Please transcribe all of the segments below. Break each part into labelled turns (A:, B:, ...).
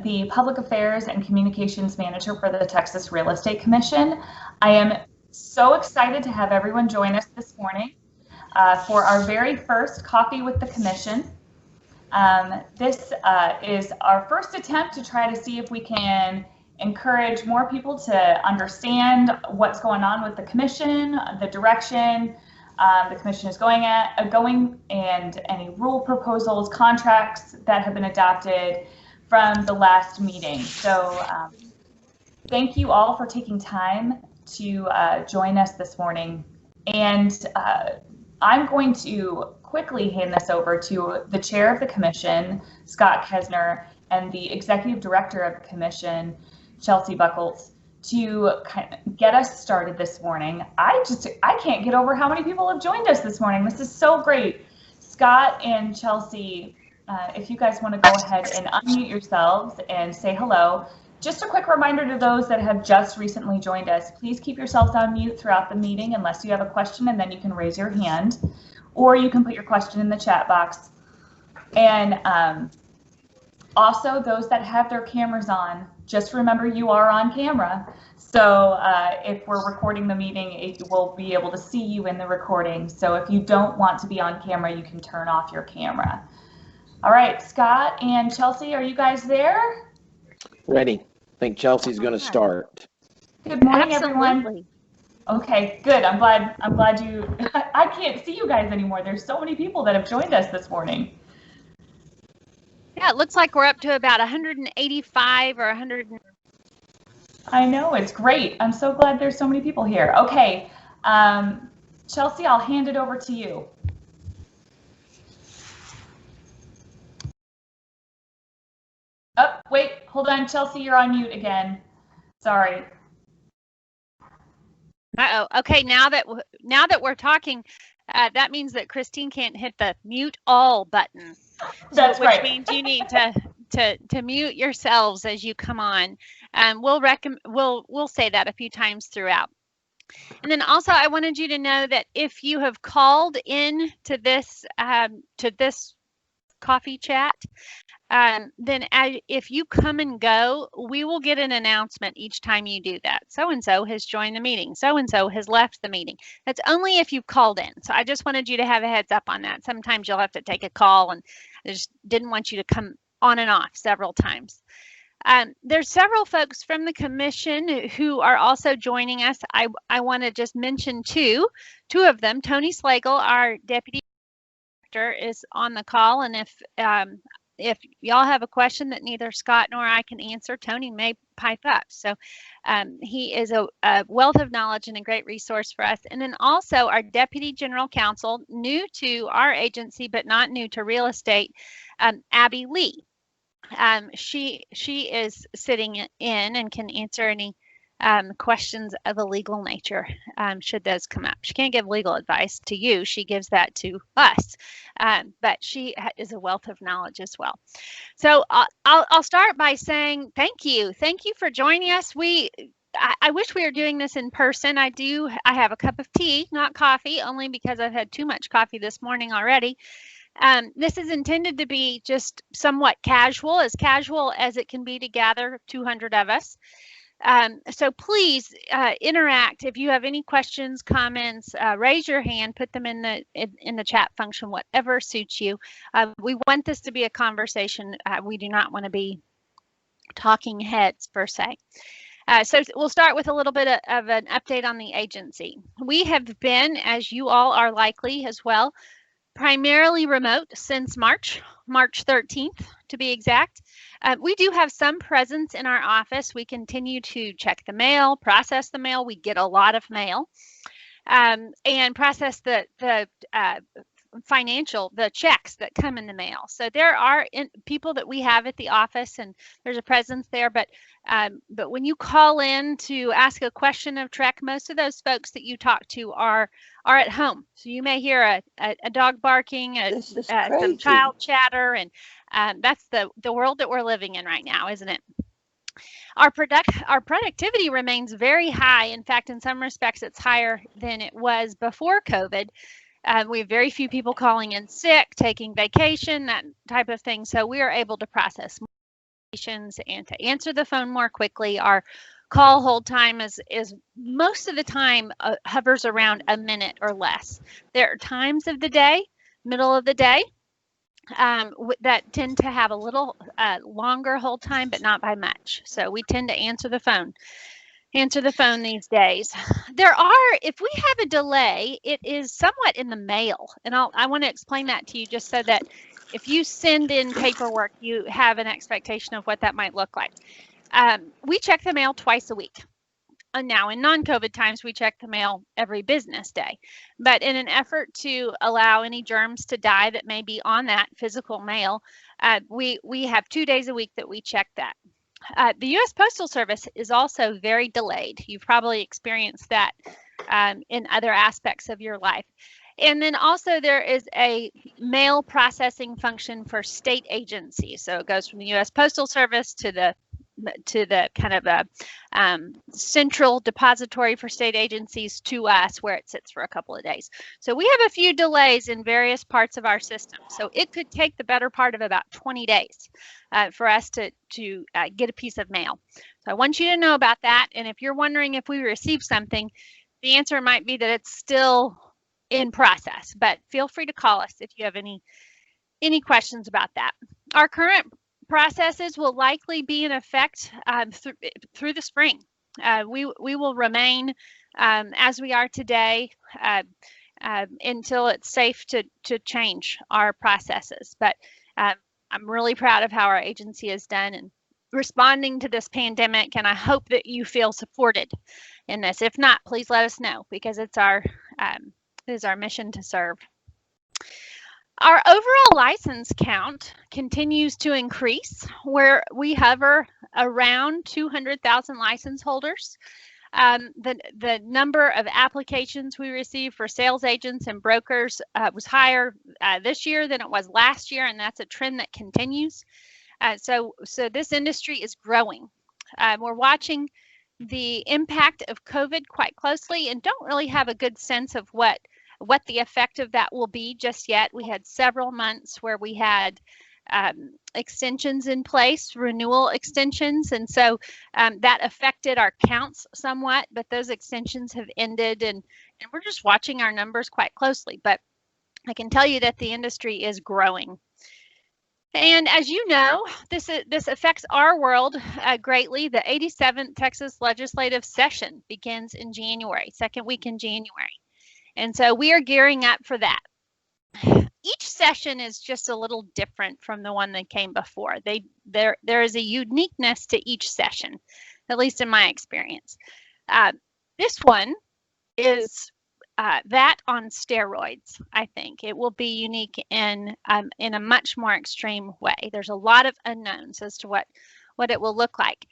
A: the Public Affairs and Communications Manager for the Texas Real Estate Commission. I am so excited to have everyone join us this morning for our very first Coffee with the Commission. This is our first attempt to try to see if we can encourage more people to understand what's going on with the Commission, the direction the Commission is going, and any rule proposals, contracts that have been adopted from the last meeting. So thank you all for taking time to join us this morning. And I'm going to quickly hand this over to the chair of the commission, Scott Kesner, and the executive director of the commission, Chelsea Buckles, to kind of get us started this morning. I can't get over how many people have joined us this morning. This is so great. Scott and Chelsea, if you guys want to go ahead and unmute yourselves and say hello. Just a quick reminder to those that have just recently joined us, please keep yourselves on mute throughout the meeting unless you have a question, and then you can raise your hand, or you can put your question in the chat box. And also those that have their cameras on, just remember you are on camera. So if we're recording the meeting, it will be able to see you in the recording. So if you don't want to be on camera, you can turn off your camera. All right, Scott and Chelsea, are you guys there?
B: Ready. I think Chelsea's going to start.
A: Good morning,
C: Absolutely.
A: everyone. Okay, good. I'm glad you. I can't see you guys anymore. There's so many people that have joined us this morning.
C: Yeah, it looks like we're up to about 185 or 100.
A: I know, it's great. I'm so glad there's so many people here. Okay, Chelsea, I'll hand it over to you. Oh, wait, hold on, Chelsea, you're on mute again. Sorry.
C: Uh-oh. Okay, now that we're talking, that means that Christine can't hit the mute all button.
A: That's right.
C: Which means you need to mute yourselves as you come on. We'll say that a few times throughout. And then also, I wanted you to know that if you have called in to this coffee chat, then if you come and go, we will get an announcement each time you do that. So-and-so has joined the meeting. So-and-so has left the meeting. That's only if you've called in. So I just wanted you to have a heads up on that. Sometimes you'll have to take a call, and I just didn't want you to come on and off several times. There's several folks from the commission who are also joining us. I want to just mention two of them. Tony Slagle, our deputy director, is on the call, and if y'all have a question that neither Scott nor I can answer, Tony may pipe up. So he is a wealth of knowledge and a great resource for us. And then also our Deputy General Counsel, new to our agency, but not new to real estate, Abby Lee. She is sitting in and can answer any questions of a legal nature should those come up. She can't give legal advice to you. She gives that to us, but she is a wealth of knowledge as well. So I'll start by saying thank you. Thank you for joining us. I wish we were doing this in person. I have a cup of tea, not coffee, only because I've had too much coffee this morning already. This is intended to be just somewhat casual as it can be to gather 200 of us. So please interact. If you have any questions, comments, raise your hand, put them in the chat function, whatever suits you. We want this to be a conversation. We do not want to be talking heads per se. So we'll start with a little bit of an update on the agency. We have been, as you all are likely as well, primarily remote since March 13th to be exact. We do have some presence in our office. We continue to check the mail, process the mail. We get a lot of mail, and process the checks that come in the mail. So there are people that we have at the office, and there's a presence there. But when you call in to ask a question of TREC, most of those folks that you talk to are at home. So you may hear a dog barking, some child chatter, and that's the world that we're living in right now, isn't it? Our productivity remains very high. In fact, in some respects, it's higher than it was before COVID. We have very few people calling in sick, taking vacation, that type of thing. So we are able to process and to answer the phone more quickly. Our call hold time is most of the time hovers around a minute or less. There are times of the day, middle of the day, that tend to have a little longer hold time, but not by much. So we tend to answer the phone these days. If we have a delay, it is somewhat in the mail. And I want to explain that to you just so that if you send in paperwork, you have an expectation of what that might look like. We check the mail twice a week. And now in non-COVID times, we check the mail every business day. But in an effort to allow any germs to die that may be on that physical mail, we have 2 days a week that we check that. The U.S. Postal Service is also very delayed. You've probably experienced that in other aspects of your life. And then also there is a mail processing function for state agencies. So it goes from the U.S. Postal Service to the kind of a central depository for state agencies to us, where it sits for a couple of days. So we have a few delays in various parts of our system. So it could take the better part of about 20 days for us to get a piece of mail. So I want you to know about that. And if you're wondering if we received something, the answer might be that it's still in process, but feel free to call us if you have any questions about that. Our current processes will likely be in effect through the spring. We will remain as we are today until it's safe to change our processes. But I'm really proud of how our agency has done in responding to this pandemic, and I hope that you feel supported in this. If not, please let us know, because it is our mission to serve. Our overall license count continues to increase, where we hover around 200,000 license holders. The number of applications we receive for sales agents and brokers was higher this year than it was last year, and that's a trend that continues. So this industry is growing. We're watching the impact of COVID quite closely and don't really have a good sense of what the effect of that will be just yet. We had several months where we had extensions in place, renewal extensions, and so that affected our counts somewhat, but those extensions have ended, and we're just watching our numbers quite closely. But I can tell you that the industry is growing. And as you know, this affects our world greatly. The 87th Texas legislative session begins in January, second week in January. And so we are gearing up for that. Each session is just a little different from the one that came before. There is a uniqueness to each session, at least in my experience. This one is that on steroids. I think it will be unique in a much more extreme way. There's a lot of unknowns as to what it will look like.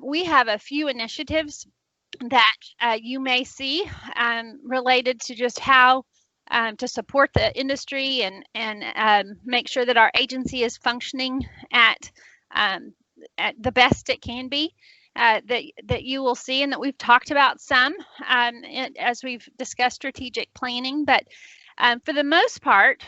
C: We have a few initiatives that you may see related to just how to support the industry and make sure that our agency is functioning at the best it can be, that you will see, and that we've talked about some as we've discussed strategic planning. But for the most part,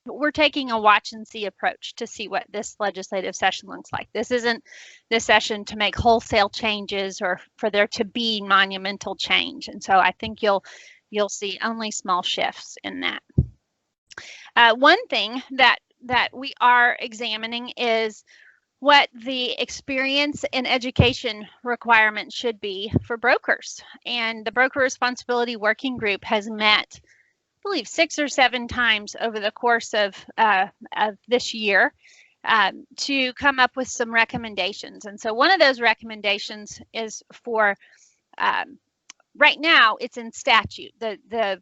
C: we're taking a watch and see approach to see what this legislative session looks like. This isn't the session to make wholesale changes or for there to be monumental change. And so I think you'll see only small shifts in that. One thing that we are examining is what the experience and education requirements should be for brokers. And the Broker Responsibility Working Group has met, I believe, 6 or 7 times over the course of this year to come up with some recommendations. And so one of those recommendations is for, right now it's in statute, the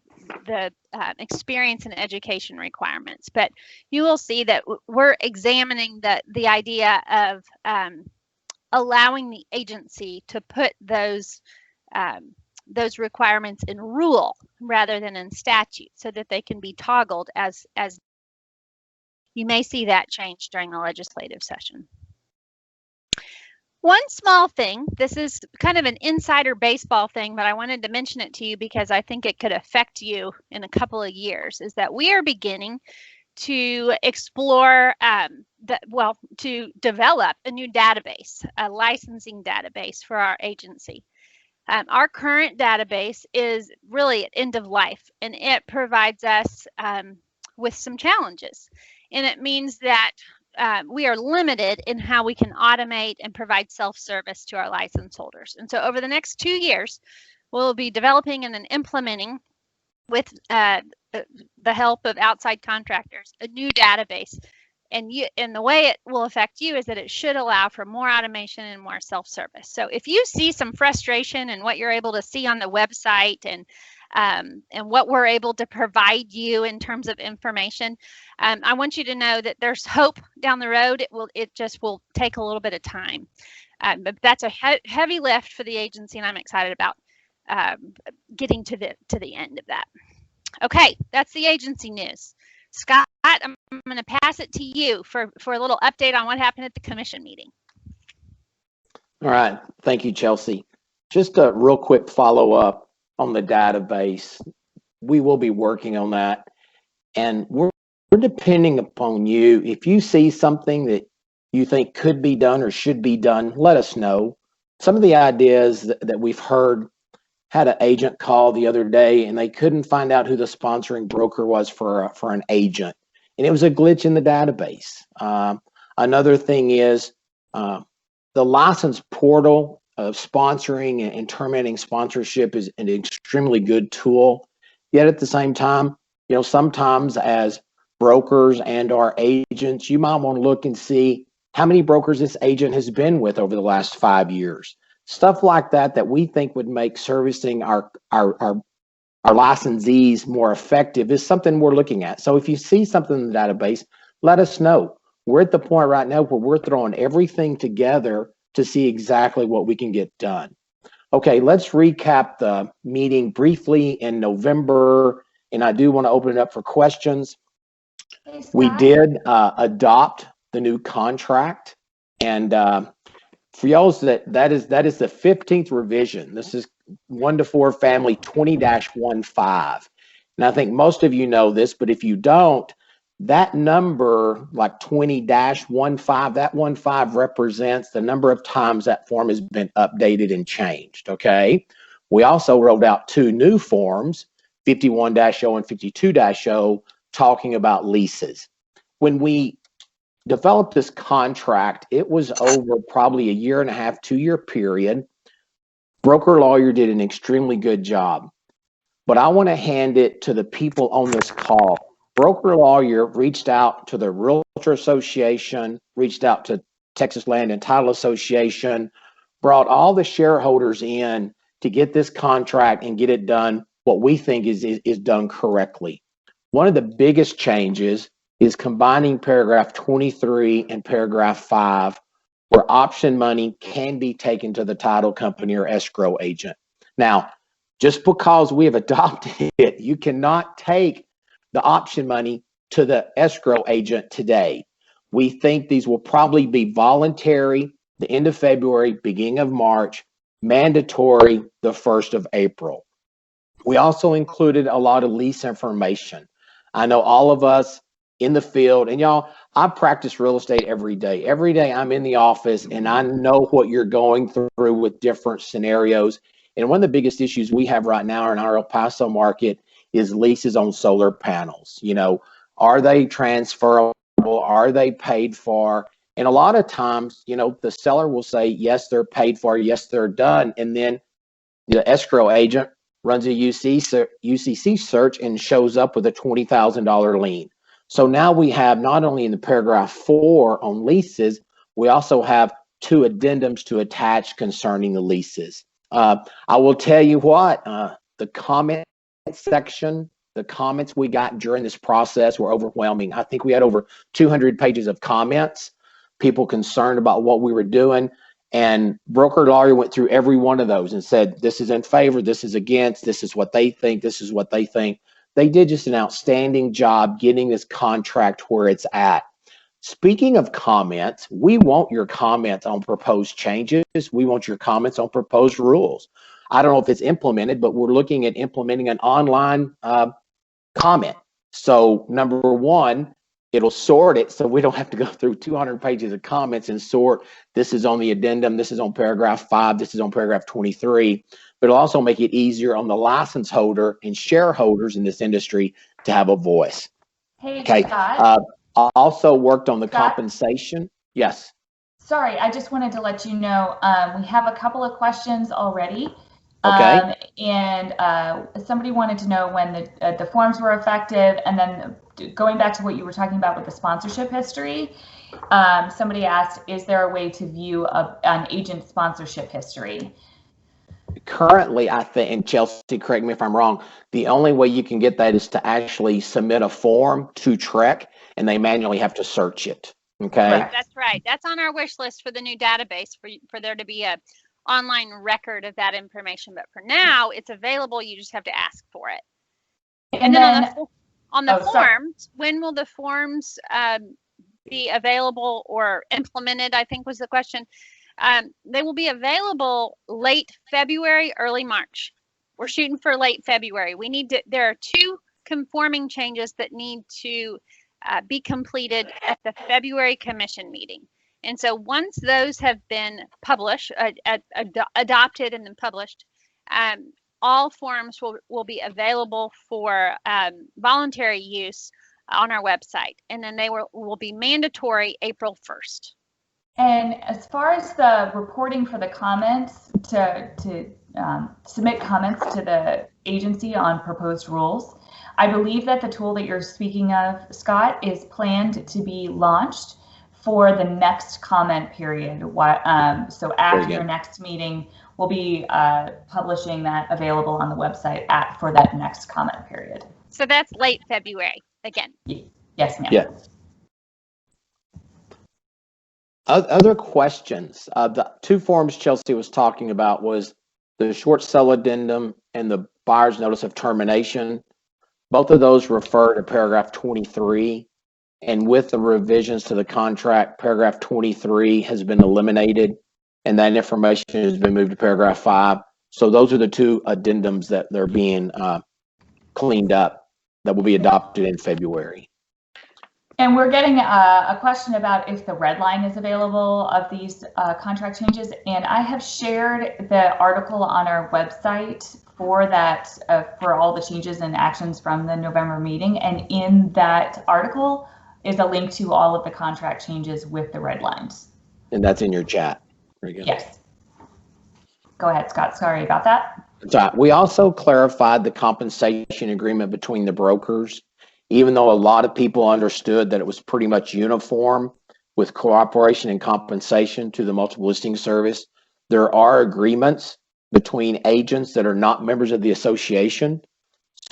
C: experience and education requirements. But you will see that we're examining the idea of allowing the agency to put those requirements in rule rather than in statute, so that they can be toggled as you may see that change during the legislative session. One small thing, this is kind of an insider baseball thing, but I wanted to mention it to you because I think it could affect you in a couple of years, is that we are beginning to explore, to develop a new database, a licensing database for our agency. Our current database is really at end of life, and it provides us with some challenges. And it means that we are limited in how we can automate and provide self-service to our license holders. And so over the next 2 years, we'll be developing and then implementing with the help of outside contractors, a new database. And the way it will affect you is that it should allow for more automation and more self-service. So if you see some frustration in what you're able to see on the website and what we're able to provide you in terms of information, I want you to know that there's hope down the road. It just will take a little bit of time. But that's a heavy lift for the agency, and I'm excited about getting to the end of that. Okay, that's the agency news. Scott, I'm going to pass it to you for a little update on what happened at the commission meeting.
B: All right. Thank you, Chelsea. Just a real quick follow-up on the database. We will be working on that, and we're depending upon you. If you see something that you think could be done or should be done, let us know. Some of the ideas that we've heard, had an agent call the other day and they couldn't find out who the sponsoring broker was for an agent, and it was a glitch in the database. Another thing is the license portal of sponsoring and terminating sponsorship is an extremely good tool. Yet at the same time, sometimes as brokers and our agents, you might want to look and see how many brokers this agent has been with over the last 5 years. Stuff like that we think would make servicing our licensees more effective is something we're looking at. So if you see something in the database, let us know. We're at the point right now where we're throwing everything together to see exactly what we can get done. Okay, let's recap the meeting briefly in November, and I do want to open it up for questions. We did adopt the new contract, and for y'all's that is the 15th revision. This is 1 to 4 family 20-15. And I think most of you know this, but if you don't, that number, like 20-15, that 15 represents the number of times that form has been updated and changed, okay? We also rolled out 2 new forms, 51-0 and 52-0, talking about leases. When we developed this contract, it was over probably a 1.5 to 2 year period. Broker lawyer did an extremely good job, but I want to hand it to the people on this call. Broker lawyer reached out to the Realtor Association, reached out to Texas Land and Title Association, brought all the shareholders in to get this contract and get it done what we think is done correctly. One of the biggest changes is combining paragraph 23 and paragraph 5, where option money can be taken to the title company or escrow agent. Now, just because we have adopted it, you cannot take the option money to the escrow agent today. We think these will probably be voluntary the end of February, beginning of March, mandatory the 1st of April. We also included a lot of lease information. I know all of us in the field, and y'all, I practice real estate every day. Every day I'm in the office and I know what you're going through with different scenarios. And one of the biggest issues we have right now in our El Paso market is leases on solar panels. Are they transferable? Are they paid for? And a lot of times, the seller will say, yes, they're paid for. Yes, they're done. And then the escrow agent runs a UCC search and shows up with a $20,000 lien. So now we have, not only in the paragraph 4 on leases, we also have 2 addendums to attach concerning the leases. I will tell you what, the comment section, the comments we got during this process were overwhelming. I think we had over 200 pages of comments, people concerned about what we were doing. And broker lawyer went through every one of those and said, this is in favor, this is against, this is what they think, this is what they think. They did just an outstanding job getting this contract where it's at. Speaking of comments, we want your comments on proposed changes. We want your comments on proposed rules. I don't know if it's implemented, but we're looking at implementing an online comment. So number 1, it'll sort it so we don't have to go through 200 pages of comments and sort. This is on the addendum, this is on paragraph 5, this is on paragraph 23. But it'll also make it easier on the license holder and shareholders in this industry to have a voice.
A: Hey,
B: Okay.
A: Scott.
B: I also worked on the
A: Scott?
B: Compensation. Yes.
A: Sorry, I just wanted to let you know, we have a couple of questions already.
B: Okay.
A: And somebody wanted to know when the forms were effective, and then going back to what you were talking about with the sponsorship history, somebody asked, is there a way to view an agent sponsorship history?
B: Currently, I think, and Chelsea, correct me if I'm wrong, the only way you can get that is to actually submit a form to TREC, and they manually have to search it. Okay.
A: Correct.
C: That's right. That's on our wish list for the new database for there to be a online record of that information. But for now, it's available. You just have to ask for it. And then on the forms, when will the forms be available or implemented, I think was the question. They will be available late February, early March. We're shooting for late February. There are 2 conforming changes that need to be completed at the February commission meeting. And so once those have been published, adopted and then published, all forms will be available for voluntary use on our website. And then they will be mandatory April 1st.
A: And as far as the reporting for the comments, to submit comments to the agency on proposed rules, I believe that the tool that you're speaking of, Scott, is planned to be launched for the next comment period. So after your next meeting, we'll be publishing that available on the website for that next comment period.
C: So that's late February again.
A: Yes, ma'am.
B: Yeah. Other questions? The 2 forms Chelsea was talking about was the short sale addendum and the buyer's notice of termination. Both of those refer to paragraph 23, and with the revisions to the contract, paragraph 23 has been eliminated, and that information has been moved to paragraph 5. So those are the 2 addendums that they're being cleaned up that will be adopted in February.
A: And we're getting a question about if the red line is available of these contract changes. And I have shared the article on our website for that, for all the changes and actions from the November meeting. And in that article is a link to all of the contract changes with the red lines.
B: And that's in your chat. Very good.
A: Yes. Go ahead, Scott. Sorry about that.
B: So we also clarified the compensation agreement between the brokers. Even though a lot of people understood that it was pretty much uniform with cooperation and compensation to the multiple listing service, there are agreements between agents that are not members of the association.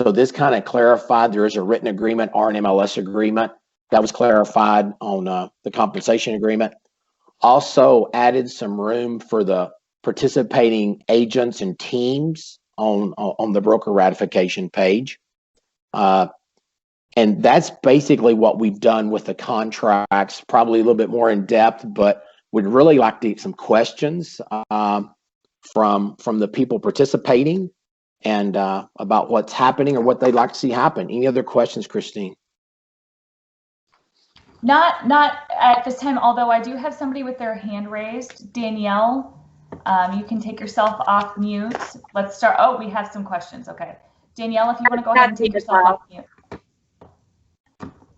B: So this kind of clarified there is a written agreement or an MLS agreement that was clarified on the compensation agreement. Also added some room for the participating agents and teams on the broker ratification page. And that's basically what we've done with the contracts, probably a little bit more in depth, but we'd really like to get some questions from the people participating and about what's happening or what they'd like to see happen. Any other questions, Christine?
A: Not at this time, although I do have somebody with their hand raised. Danielle, you can take yourself off mute. Let's start. Oh, we have some questions. Okay. Danielle, if you want to go ahead and take yourself off mute.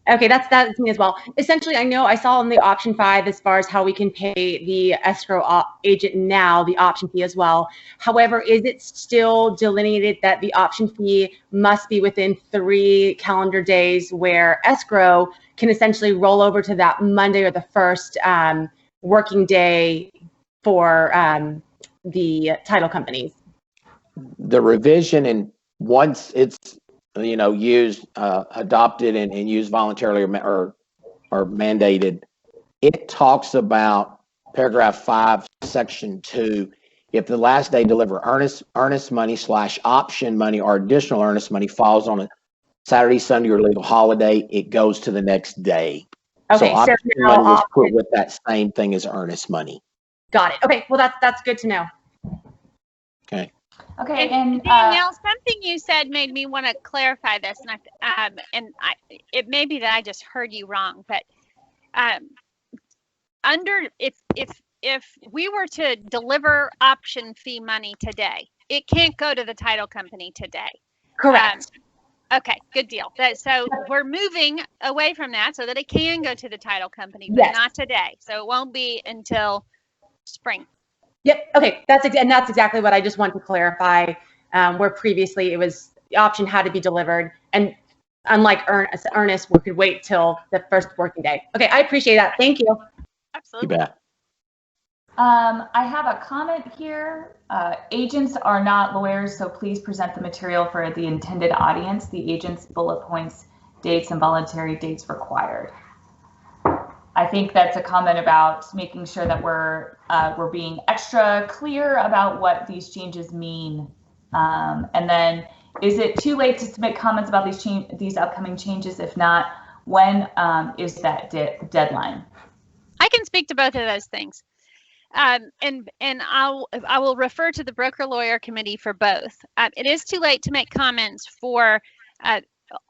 D: Okay, that's me as well. Essentially, I saw in the option 5 as far as how we can pay the escrow agent now, the option fee as well. However, is it still delineated that the option fee must be within 3 calendar days, where escrow can essentially roll over to that Monday or the first working day for the title companies?
B: The revision, and once it's used, adopted and used voluntarily or mandated, it talks about paragraph 5, section 2. If the last day deliver earnest money / option money or additional earnest money falls on a Saturday, Sunday, or legal holiday, it goes to the next day.
D: Okay,
B: so option money was put with that same thing as earnest money.
D: Got it. Okay, well that's good to know.
B: Okay.
A: Okay,
C: And
A: and
C: Danielle, something you said made me want to clarify this, and it may be that I just heard you wrong, but if we were to deliver option fee money today, it can't go to the title company today.
D: Correct.
C: Okay, good deal. So we're moving away from that so that it can go to the title company, but
D: Yes.
C: not today. So it won't be until spring.
D: Yep. Okay. That's exactly what I just want to clarify. Where previously it was the option had to be delivered, and unlike Ernest, we could wait till the first working day. Okay. I appreciate that. Thank you.
C: Absolutely.
B: You bet.
A: I have a comment here. Agents are not lawyers, so please present the material for the intended audience. The agent's bullet points, dates, and voluntary dates required. I think that's a comment about making sure that we're being extra clear about what these changes mean. And then, is it too late to submit comments about these upcoming changes? If not, when is that deadline?
C: I can speak to both of those things. And I will refer to the broker lawyer committee for both. It is too late to make comments for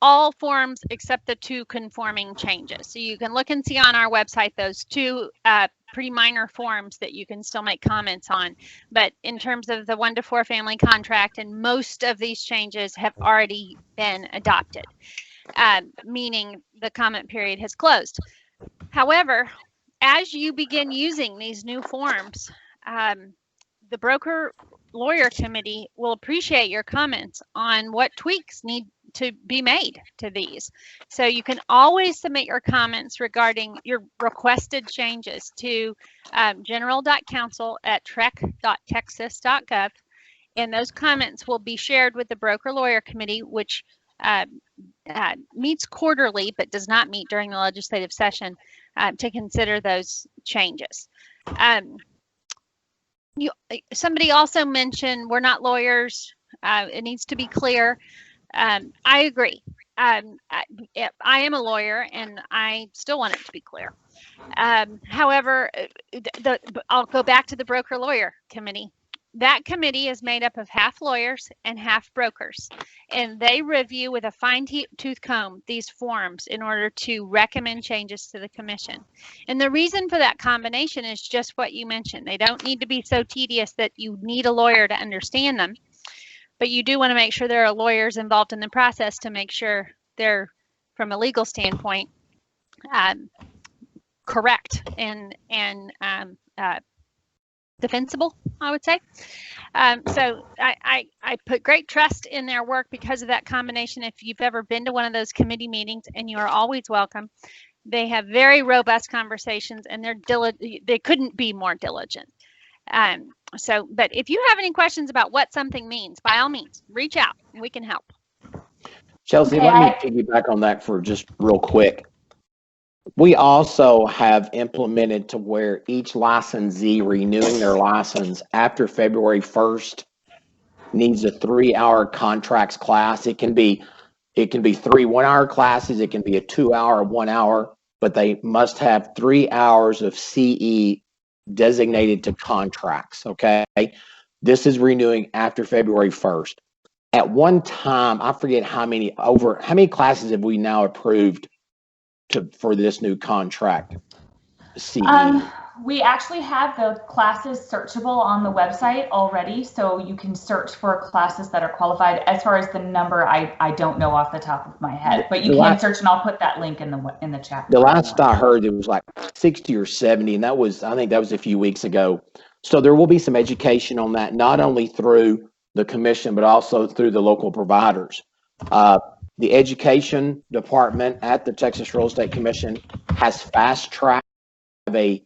C: all forms except the 2 conforming changes. So you can look and see on our website those 2 pretty minor forms that you can still make comments on. But in terms of the 1 to 4 family contract, and most of these changes have already been adopted, meaning the comment period has closed. However, as you begin using these new forms, the broker lawyer committee will appreciate your comments on what tweaks need to be made to these. So you can always submit your comments regarding your requested changes to general.counsel@trec.texas.gov, and those comments will be shared with the broker lawyer committee, which meets quarterly but does not meet during the legislative session to consider those changes. Somebody also mentioned we're not lawyers. It needs to be clear. I agree. I am a lawyer and I still want it to be clear. However, I'll go back to the broker lawyer committee. That committee is made up of half lawyers and half brokers, and they review with a fine-tooth comb these forms in order to recommend changes to the commission. And the reason for that combination is just what you mentioned. They don't need to be so tedious that you need a lawyer to understand them, but you do want to make sure there are lawyers involved in the process to make sure they're, from a legal standpoint, correct and defensible, I would say. So I put great trust in their work because of that combination. If you've ever been to one of those committee meetings, and you are always welcome, they have very robust conversations, and they couldn't be more diligent. But if you have any questions about what something means, by all means, reach out and we can help.
B: Chelsea,
A: Okay,
B: let me piggyback on that for just real quick. We also have implemented to where each licensee renewing their license after February 1st needs a 3-hour contracts class. It can be 3 1-hour classes. It can be a 2-hour, 1 hour, but they must have 3 hours of CE designated to contracts. Okay. This is renewing after February 1st. At one time, I forget how many classes have we now approved for this new contract? CE.
A: We actually have the classes searchable on the website already, so you can search for classes that are qualified. As far as the number, I don't know off the top of my head, but you can search, and I'll put that link in the chat.
B: The last I heard, it was like 60 or 70, and I think that was a few weeks ago. So there will be some education on that, not only through the commission, but also through the local providers. The education department at the Texas Real Estate Commission has fast-tracked a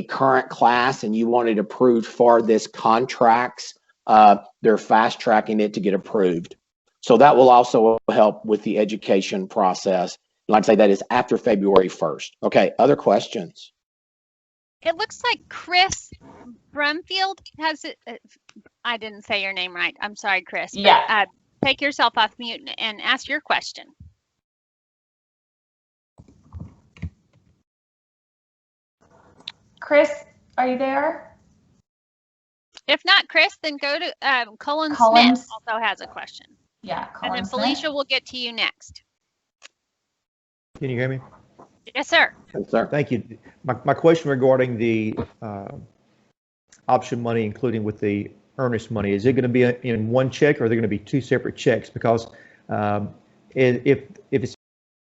B: current class, and you want it approved for this contracts. They're fast-tracking it to get approved. So that will also help with the education process. Like I say, that is after February 1st. Okay, other questions?
C: It looks like Chris Brumfield has it. I didn't say your name right. I'm sorry, Chris.
A: Yeah.
C: Take yourself off mute and ask your question.
A: Chris, are you there?
C: If not Chris, then go to Colin
A: Colin.
C: Smith also has a question.
A: Yeah,
C: And
A: Colin
C: then
A: Smith.
C: Felicia will get to you next.
E: Can you hear me?
C: Yes, sir.
B: Yes, sir.
E: Thank you. My question regarding the option money, including with the earnest money, is it going to be in one check, or are there going to be two separate checks? Because if it's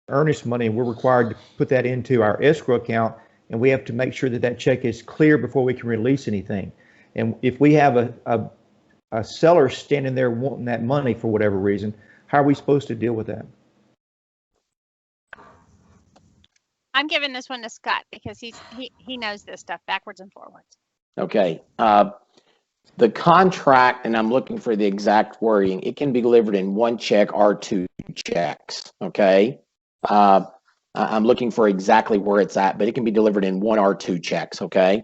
E: earnest money, we're required to put that into our escrow account, and we have to make sure that that check is clear before we can release anything. And if we have a seller standing there wanting that money for whatever reason, how are we supposed to deal with that?
C: I'm giving this one to Scott because he knows this stuff backwards and forwards.
B: Okay. The contract, and I'm looking for the exact wording, it can be delivered in one check or two checks. Okay. I'm looking for exactly where it's at, but it can be delivered in one or two checks. Okay.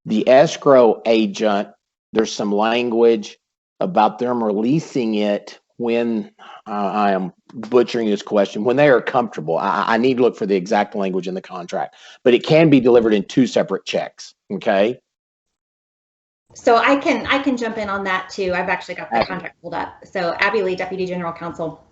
B: The escrow agent, there's some language about them releasing it when I am butchering this question, when they are comfortable. I need to look for the exact language in the contract, but it can be delivered in two separate checks. Okay.
F: So I can jump in on that too. I've actually got the contract pulled up. So Abby Lee, Deputy General Counsel.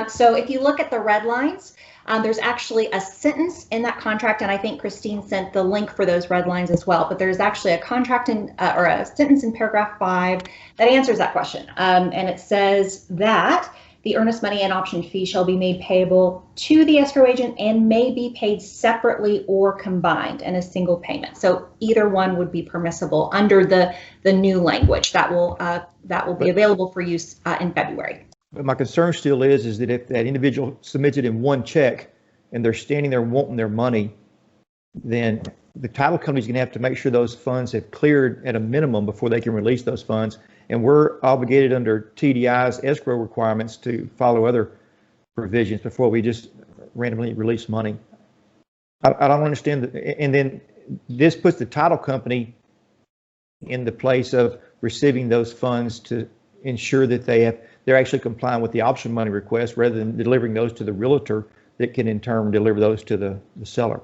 F: So if you look at the red lines, there's actually a sentence in that contract, and I think Christine sent the link for those red lines as well. But there's actually a contract in or a sentence in paragraph 5 that answers that question, and it says that the earnest money and option fee shall be made payable to the escrow agent and may be paid separately or combined in a single payment. So either one would be permissible under the new language that will be available for use in February.
E: But my concern still is that if that individual submits it in one check and they're standing there wanting their money, then the title company is going to have to make sure those funds have cleared at a minimum before they can release those funds. And we're obligated under TDI's escrow requirements to follow other provisions before we just randomly release money. I don't understand. And then this puts the title company in the place of receiving those funds to ensure that they're actually complying with the option money request rather than delivering those to the realtor that can in turn deliver those to the seller.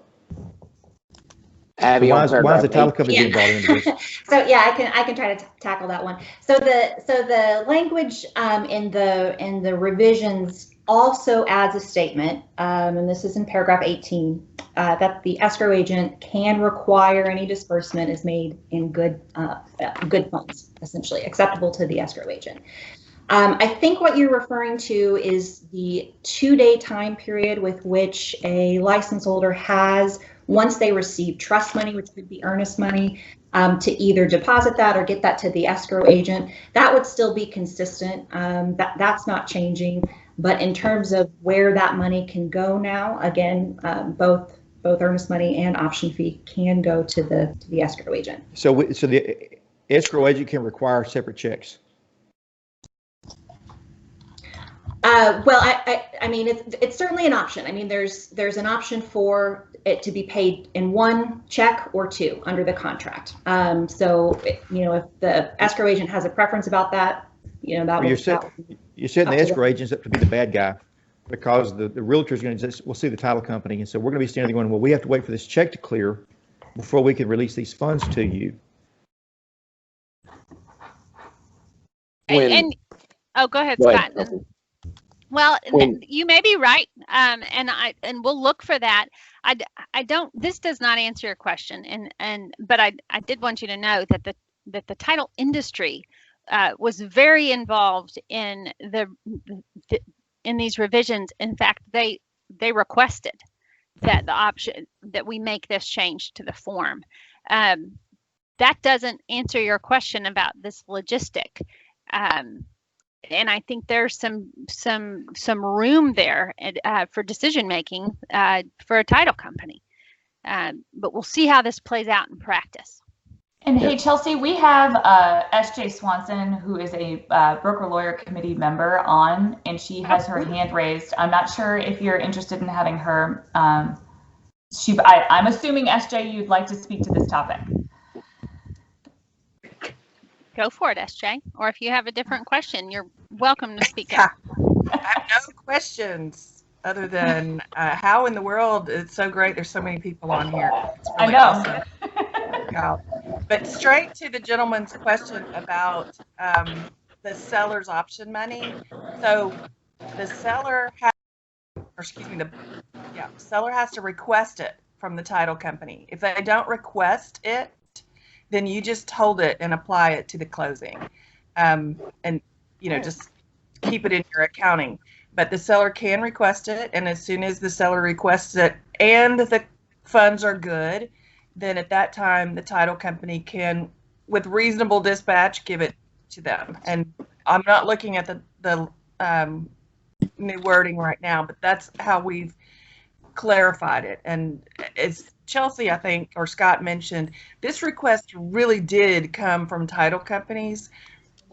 B: Abby,
E: so why is the title company being brought into this?
F: So yeah, I can try to tackle that one. So the language in the revisions also adds a statement, and this is in paragraph 18, that the escrow agent can require any disbursement is made in good funds, essentially acceptable to the escrow agent. I think what you're referring to is the 2-day time period with which a license holder has, once they receive trust money, which could be earnest money, to either deposit that or get that to the escrow agent. That would still be consistent. That's not changing. But in terms of where that money can go now, again, both earnest money and option fee can go to the escrow agent.
E: So the escrow agent can require separate checks.
F: Well, I mean, it's certainly an option. I mean, there's an option for it to be paid in one check or two under the contract. So, if the escrow agent has a preference about that, that
E: you're setting the escrow agents up to be the bad guy, because the realtor is going to we'll see the title company, and so we're going to be standing there going, well, we have to wait for this check to clear before we can release these funds to you.
C: Go ahead, Scott. Well, you may be right, and we'll look for that. I don't. This does not answer your question, but I did want you to know that the title industry was very involved in in these revisions. In fact, they requested that that we make this change to the form. That doesn't answer your question about this logistic. And I think there's some room there for decision making for a title company, but we'll see how this plays out in practice.
A: And hey, Chelsea, we have S.J. Swanson, who is a broker lawyer committee member on, and she has her hand raised. I'm not sure if you're interested in having her. I'm assuming, S.J., you'd like to speak to this topic.
C: Go for it, SJ. Or if you have a different question, you're welcome to speak up.
G: I have no questions other than how in the world it's so great there's so many people on here. It's really
A: I know.
G: awesome. But straight to the gentleman's question about the seller's option money. So the seller has, or excuse me, seller has to request it from the title company. If they don't request it, then you just hold it and apply it to the closing, and just keep it in your accounting. But the seller can request it, and as soon as the seller requests it and the funds are good, then at that time the title company can, with reasonable dispatch, give it to them. And I'm not looking at the new wording right now, but that's how we've clarified it. And as Chelsea, I think, or Scott mentioned, this request really did come from title companies,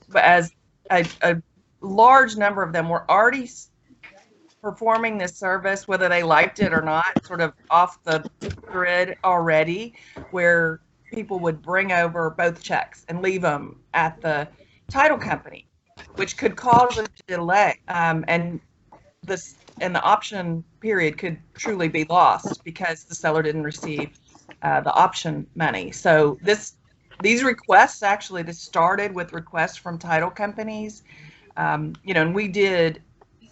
G: but as a large number of them were already performing this service, whether they liked it or not, sort of off the grid already, where people would bring over both checks and leave them at the title company, which could cause a delay. And the option period could truly be lost because the seller didn't receive the option money. So these requests, actually, this started with requests from title companies. And we did,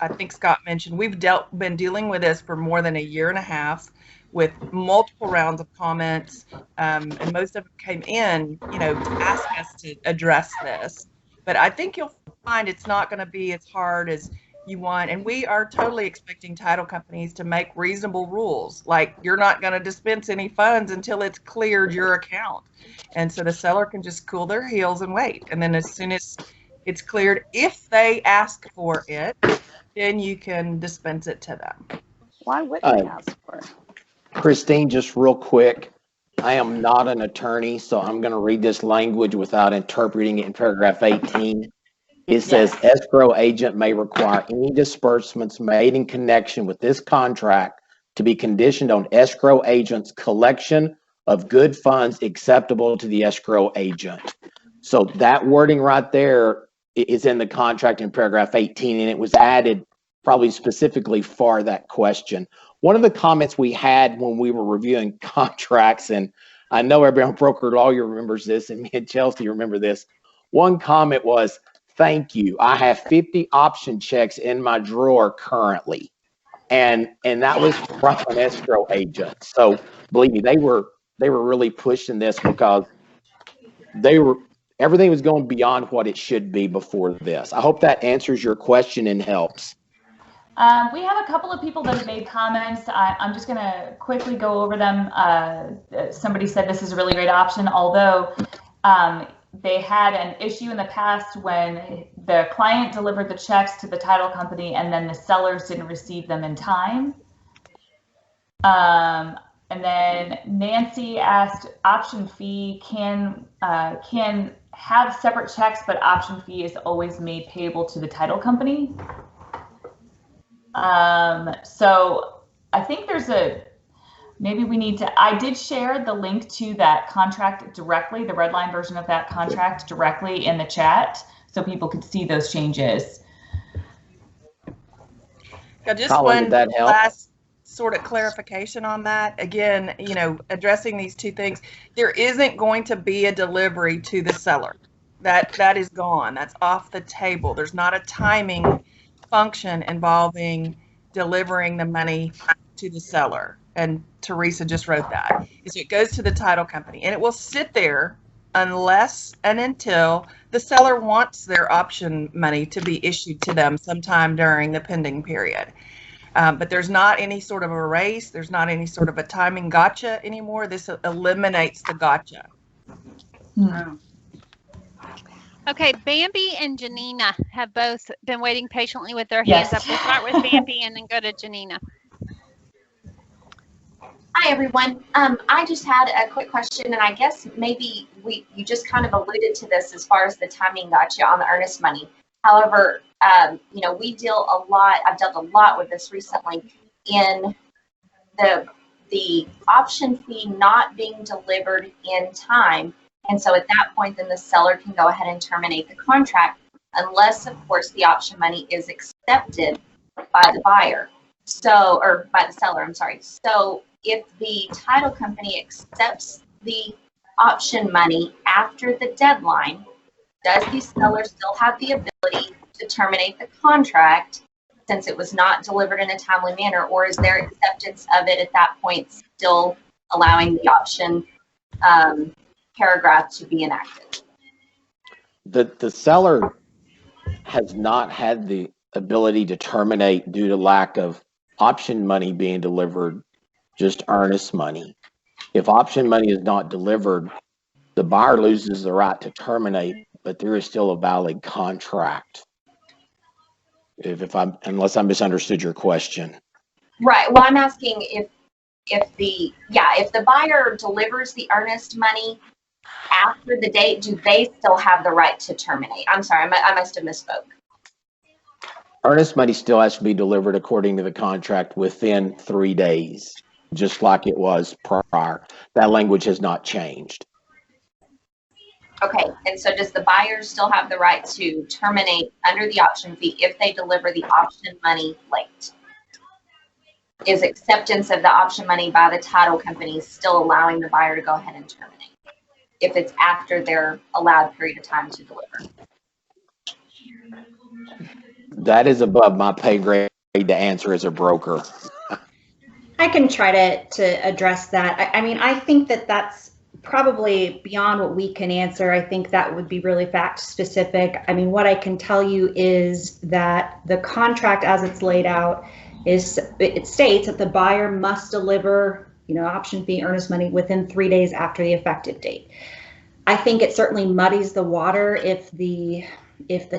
G: I think Scott mentioned, we've been dealing with this for more than a year and a half with multiple rounds of comments, and most of them came in, to ask us to address this. But I think you'll find it's not going to be as hard as you want, and we are totally expecting title companies to make reasonable rules, like you're not going to dispense any funds until it's cleared your account, and so the seller can just cool their heels and wait, and then as soon as it's cleared, if they ask for it, then you can dispense it to them.
H: Why would they ask for it?
B: Christine, just real quick, I am not an attorney, so I'm going to read this language without interpreting it in paragraph 18. It says, escrow agent may require any disbursements made in connection with this contract to be conditioned on escrow agent's collection of good funds acceptable to the escrow agent. So that wording right there is in the contract in paragraph 18, and it was added probably specifically for that question. One of the comments we had when we were reviewing contracts, and I know every broker lawyer remembers this, and me and Chelsea remember this. One comment was, thank you, I have 50 option checks in my drawer currently. And that was from an escrow agent. So believe me, they were really pushing this because everything was going beyond what it should be before this. I hope that answers your question and helps.
A: We have a couple of people that have made comments. I'm just going to quickly go over them. Somebody said this is a really great option, although they had an issue in the past when the client delivered the checks to the title company and then the sellers didn't receive them in time. And then Nancy asked, option fee can have separate checks, but option fee is always made payable to the title company. So I think maybe we need to, I did share the link to that contract directly, the red line version of that contract directly in the chat so people could see those changes.
G: Yeah, just one last sort of clarification on that. Again, addressing these two things, there isn't going to be a delivery to the seller. That is gone. That's off the table. There's not a timing function involving delivering the money to the seller. And Teresa just wrote that. So it goes to the title company and it will sit there unless and until the seller wants their option money to be issued to them sometime during the pending period. But there's not any sort of a race. There's not any sort of a timing gotcha anymore. This eliminates the gotcha.
C: Okay, Bambi and Janina have both been waiting patiently with their hands up. We'll start with Bambi and then go to Janina.
I: Hi, everyone. I just had a quick question, and I guess maybe you just kind of alluded to this as far as the timing gotcha on the earnest money. However, we deal a lot. I've dealt a lot with this recently in the option fee not being delivered in time. And so at that point, then the seller can go ahead and terminate the contract unless, of course, the option money is accepted by the buyer. Or by the seller, I'm sorry. So if the title company accepts the option money after the deadline, does the seller still have the ability to terminate the contract since it was not delivered in a timely manner, or is their acceptance of it at that point still allowing the option paragraph to be enacted?
B: The seller has not had the ability to terminate due to lack of option money being delivered, just earnest money. If option money is not delivered, the buyer loses the right to terminate, but there is still a valid contract. Unless I misunderstood your question.
I: Right. Well, I'm asking if the buyer delivers the earnest money after the date, do they still have the right to terminate? I'm sorry, I must have misspoke.
B: Earnest money still has to be delivered according to the contract within 3 days, just like it was prior. That language has not changed.
I: Okay, and so does the buyer still have the right to terminate under the option fee if they deliver the option money late? Is acceptance of the option money by the title company still allowing the buyer to go ahead and terminate if it's after their allowed period of time to deliver?
B: That is above my pay grade to answer as a broker.
F: I can try to address that. I mean, I think that's probably beyond what we can answer. I think that would be really fact specific. I mean, what I can tell you is that the contract as it's laid out it states that the buyer must deliver, option fee, earnest money within 3 days after the effective date. I think it certainly muddies the water if the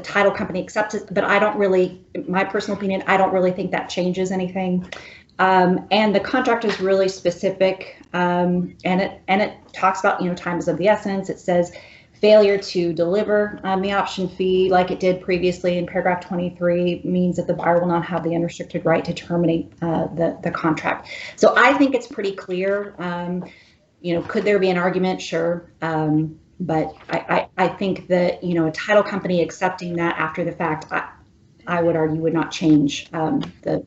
F: title company accepts it, but I don't really, my personal opinion, I don't really think that changes anything. And the contract is really specific, and it talks about, time is of the essence. It says failure to deliver the option fee like it did previously in paragraph 23 means that the buyer will not have the unrestricted right to terminate the contract. So I think it's pretty clear. Could there be an argument? Sure. But I think that, a title company accepting that after the fact, I would argue would not change the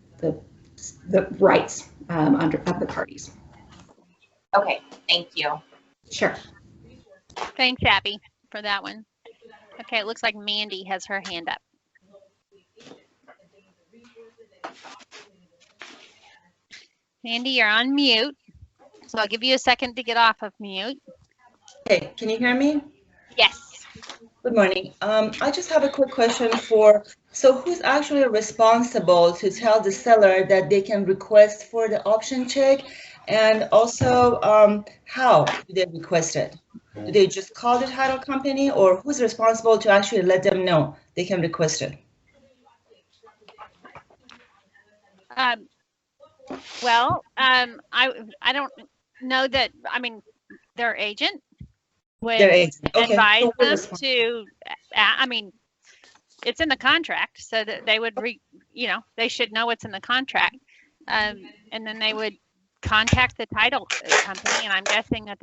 F: rights of the parties.
I: Okay, thank you.
F: Sure.
C: Thanks, Abby, for that one. Okay, it looks like Mandy has her hand up. Mandy, you're on mute, so I'll give you a second to get off of mute.
J: Hey, can you hear me?
C: Yes.
J: Good morning. I just have a quick question so who's actually responsible to tell the seller that they can request for the option check? And also, how do they request it? Do they just call the title company, or who's responsible to actually let them know they can request it?
C: I don't know that. I mean, their agent would advise them to. I mean, it's in the contract, so that they would they should know what's in the contract, and then they would contact the title company, and I'm guessing that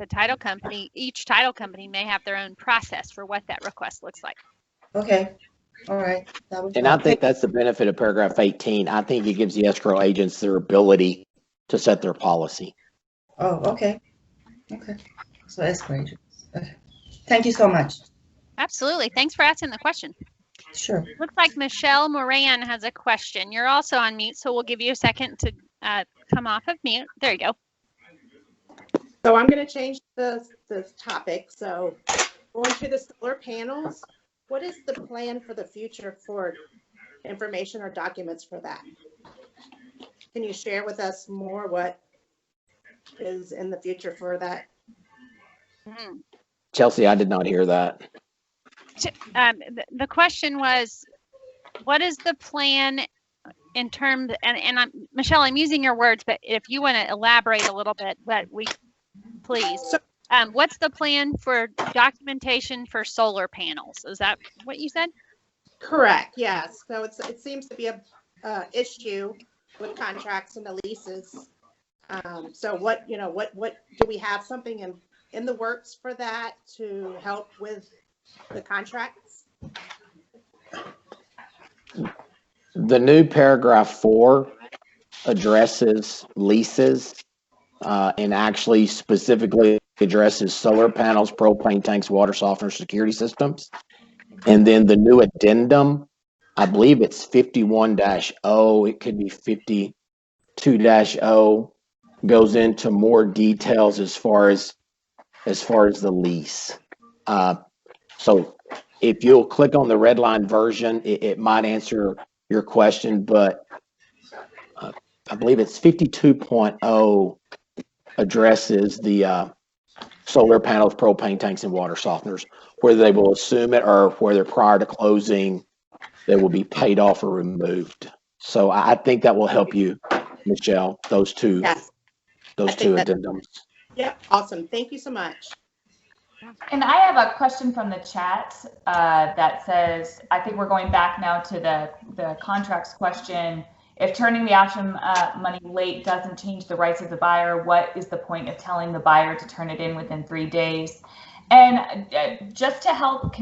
C: each title company may have their own process for what that request looks like.
J: Okay. All right.
B: And I think that's the benefit of paragraph 18. I think it gives the escrow agents their ability to set their policy.
J: Oh, okay. Okay. So escrow agents. Okay. Thank you so much.
C: Absolutely. Thanks for asking the question.
J: Sure.
C: Looks like Michelle Moran has a question. You're also on mute, so we'll give you a second to come off of mute. There you go.
H: So I'm going to change the topic. So going to the solar panels, what is the plan for the future for information or documents for that? Can you share with us more what is in the future for that?
B: Chelsea, I did not hear that.
C: The question was, what is the plan in terms, and Michelle, I'm using your words, but if you want to elaborate a little bit, please. What's the plan for documentation for solar panels? Is that what you said?
H: Correct. Yes. So it seems to be a issue with contracts and the leases. So what do we have something in the works for that to help with the contracts?
B: The new paragraph 4 addresses leases and actually specifically addresses solar panels, propane tanks, water softeners, security systems. And then the new addendum, I believe it's 51-0, it could be 52-0, goes into more details as far as the lease. So if you'll click on the red line version, it might answer your question, but I believe it's 52.0 addresses the solar panels, propane tanks, and water softeners, whether they will assume it or whether prior to closing they will be paid off or removed. So I think that will help you, Michelle, those two
H: Yes.
B: addendums.
H: Yep, awesome. Thank you so much.
A: And I have a question from the chat that says, I think we're going back now to the contracts question. If turning the option money late doesn't change the rights of the buyer, what is the point of telling the buyer to turn it in within 3 days? And just to help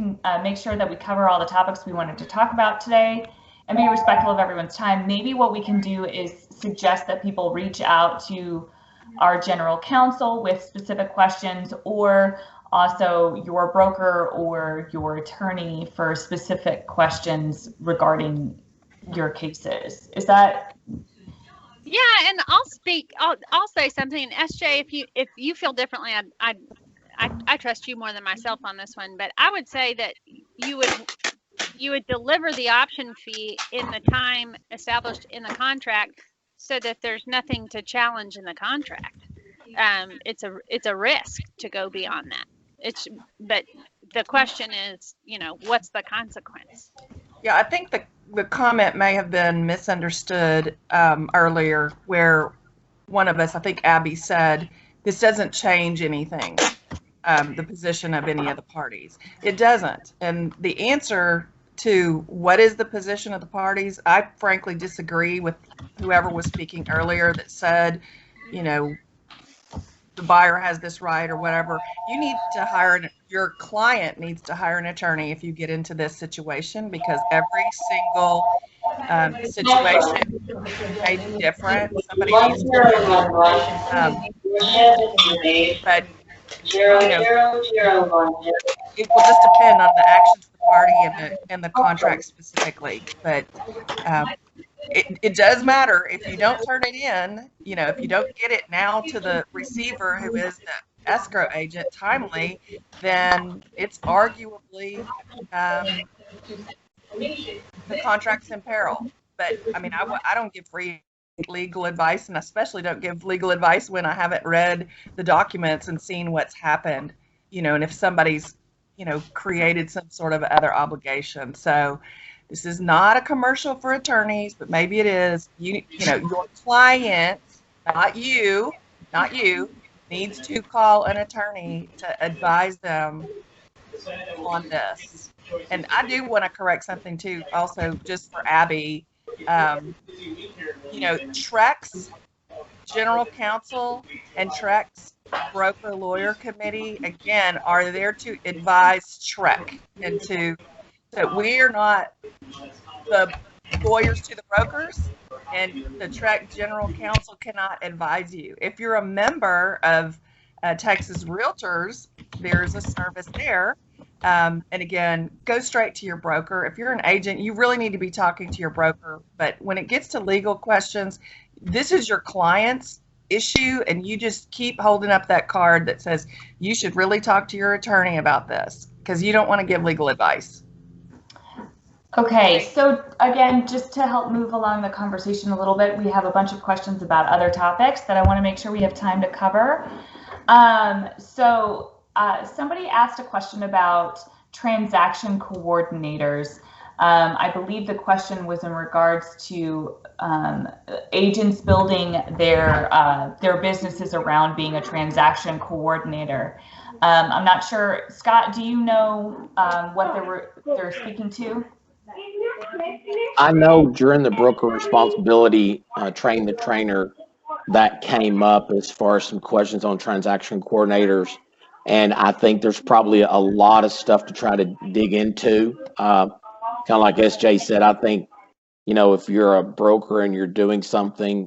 A: make sure that we cover all the topics we wanted to talk about today and be respectful of everyone's time, maybe what we can do is suggest that people reach out to our general counsel with specific questions, or also your broker or your attorney for specific questions regarding your cases. Is that?
C: Yeah, and I'll say something. SJ, if you feel differently, I trust you more than myself on this one, but I would say that you would deliver the option fee in the time established in the contract, so that there's nothing to challenge in the contract. It's a risk to go beyond that. But the question is, what's the consequence?
G: Yeah, I think the comment may have been misunderstood earlier, where one of us, I think Abby, said this doesn't change anything, the position of any of the parties. It doesn't. And the answer to what is the position of the parties, I frankly disagree with whoever was speaking earlier that said, the buyer has this right or whatever. You need to your client needs to hire an attorney if you get into this situation, because every single situation may be different. Somebody needs to but it will just depend on the actions of the party and the contract specifically. But it does matter if you don't turn it in, if you don't get it now to the receiver, who is the escrow agent, timely, then it's arguably the contract's in peril. But I don't give free legal advice, and especially don't give legal advice when I haven't read the documents and seen what's happened, and if somebody's, created some sort of other obligation. So this is not a commercial for attorneys, but maybe it is. Your client, not you, needs to call an attorney to advise them on this. And I do want to correct something too, also just for Abby. TREC's general counsel and TREC's broker lawyer committee, again, are there to advise TREC and so we are not the lawyers to the brokers, and the TREC general counsel cannot advise you. If you're a member of Texas Realtors, there's a service there. And again, go straight to your broker. If you're an agent, you really need to be talking to your broker. But when it gets to legal questions, this is your client's issue, and you just keep holding up that card that says you should really talk to your attorney about this, because you don't want to give legal advice.
A: Okay, so again, just to help move along the conversation a little bit, we have a bunch of questions about other topics that I want to make sure we have time to cover. Somebody asked a question about transaction coordinators. I believe the question was in regards to agents building their businesses around being a transaction coordinator. I'm not sure, Scott, do you know what they're speaking to?
B: I know during the broker responsibility train the trainer, that came up as far as some questions on transaction coordinators. And I think there's probably a lot of stuff to try to dig into. Kind of like SJ said, I think, if you're a broker and you're doing something,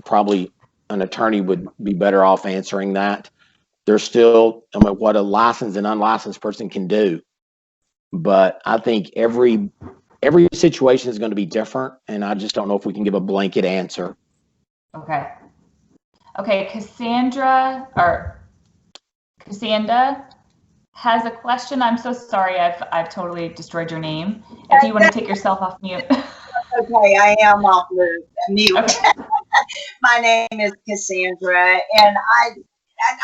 B: probably an attorney would be better off answering that. there's still, I mean, what a licensed and unlicensed person can do. But I think every situation is going to be different, and I just don't know if we can give a blanket answer.
A: Okay. Okay, Cassandra has a question. I'm so sorry, I've totally destroyed your name. If you want to take yourself off mute.
K: Okay, I am off mute.
A: Okay.
K: My name is Cassandra, and